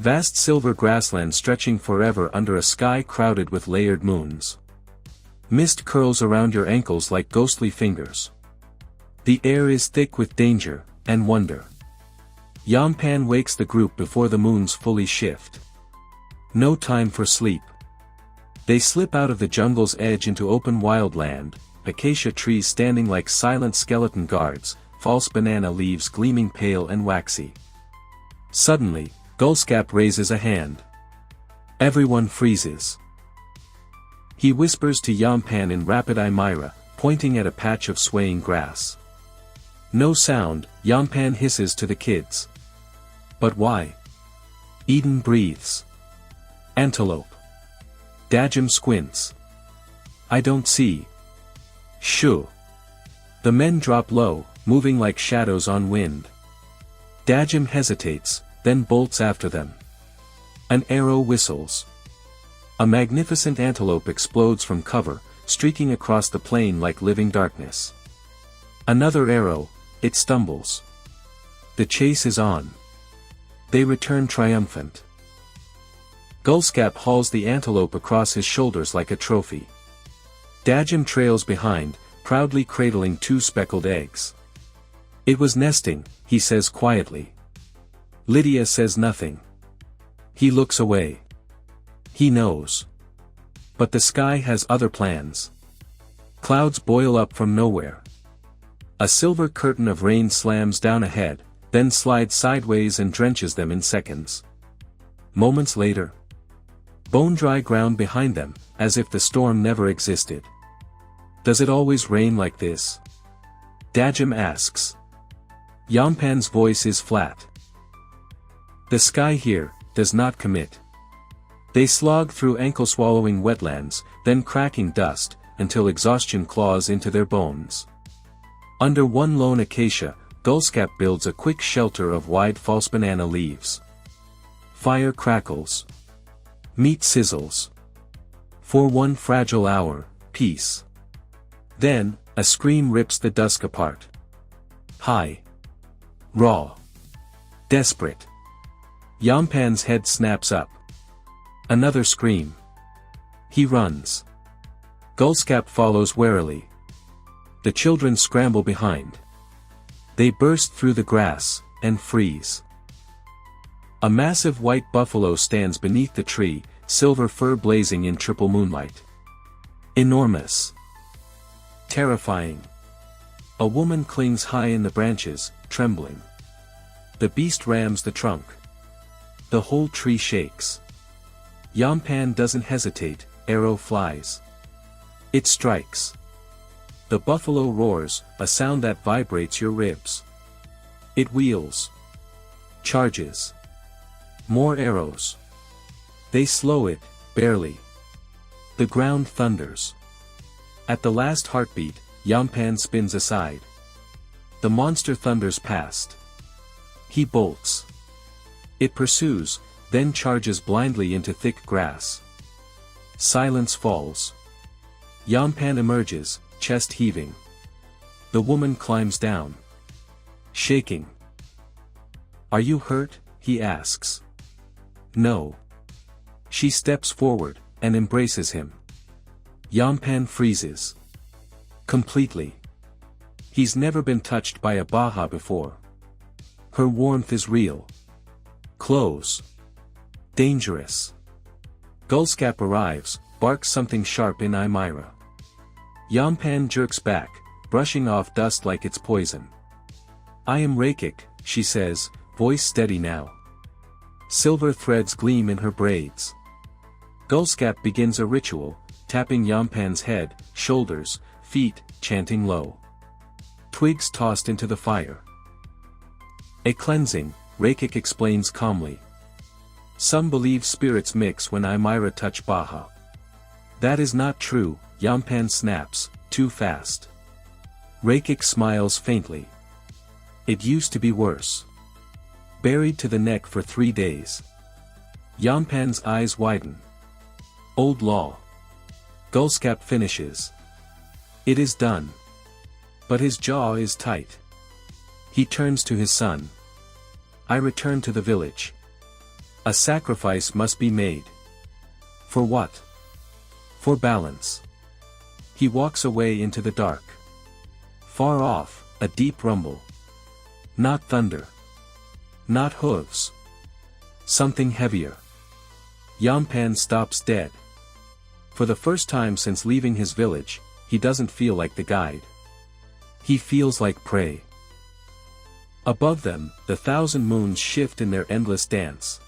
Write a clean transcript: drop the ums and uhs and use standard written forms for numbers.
Vast silver grassland stretching forever under a sky crowded with layered moons. Mist curls around your ankles like ghostly fingers. The air is thick with danger and wonder. Yampan wakes the group before the moons fully shift. No time for sleep. They slip out of the jungle's edge into open wildland, acacia trees standing like silent skeleton guards, false banana leaves gleaming pale and waxy. Suddenly, Gulscap raises a hand. Everyone freezes. He whispers to Yampan in rapid Aymara, pointing at a patch of swaying grass. No sound, Yampan hisses to the kids. But why? Eden breathes. Antelope. Dajim squints. I don't see. Shoo. The men drop low, moving like shadows on wind. Dajim hesitates, then bolts after them. An arrow whistles. A magnificent antelope explodes from cover, streaking across the plain like living darkness. Another arrow, it stumbles. The chase is on. They return triumphant. Gulscap hauls the antelope across his shoulders like a trophy. Dajim trails behind, proudly cradling 2 speckled eggs. It was nesting, he says quietly. Lydia says nothing. He looks away. He knows. But the sky has other plans. Clouds boil up from nowhere. A silver curtain of rain slams down ahead, then slides sideways and drenches them in seconds. Moments later, bone-dry ground behind them, as if the storm never existed. Does it always rain like this? Dajim asks. Yampan's voice is flat. The sky here does not commit. They slog through ankle-swallowing wetlands, then cracking dust, until exhaustion claws into their bones. Under one lone acacia, Gulscap builds a quick shelter of wide false banana leaves. Fire crackles. Meat sizzles. For one fragile hour, peace. Then, a scream rips the dusk apart. High. Raw. Desperate. Yampan's head snaps up. Another scream. He runs. Gulscap follows warily. The children scramble behind. They burst through the grass, and freeze. A massive white buffalo stands beneath the tree, silver fur blazing in triple moonlight. Enormous. Terrifying. A woman clings high in the branches, trembling. The beast rams the trunk. The whole tree shakes. Yampan doesn't hesitate, arrow flies. It strikes. The buffalo roars, a sound that vibrates your ribs. It wheels. Charges. More arrows. They slow it, barely. The ground thunders. At the last heartbeat, Yampan spins aside. The monster thunders past. He bolts. It pursues, then charges blindly into thick grass. Silence falls. Yampan emerges, chest heaving. The woman climbs down. Shaking. Are you hurt? He asks. No. She steps forward, and embraces him. Yampan freezes. Completely. He's never been touched by a Baja before. Her warmth is real. Close. Dangerous. Gulscap arrives, barks something sharp in Aymara. Yampan jerks back, brushing off dust like it's poison. I am Rakik, she says, voice steady now. Silver threads gleam in her braids. Gulscap begins a ritual, tapping Yampan's head, shoulders, feet, chanting low. Twigs tossed into the fire. A cleansing, Rakik explains calmly. Some believe spirits mix when Aymara touch Baja. That is not true, Yampan snaps, too fast. Rakik smiles faintly. It used to be worse. Buried to the neck for 3 days. Yampan's eyes widen. Old law. Gulscap finishes. It is done. But his jaw is tight. He turns to his son. I return to the village. A sacrifice must be made. For what? For balance. He walks away into the dark. Far off, a deep rumble. Not thunder. Not hooves. Something heavier. Yampan stops dead. For the first time since leaving his village, he doesn't feel like the guide. He feels like prey. Above them, the thousand moons shift in their endless dance.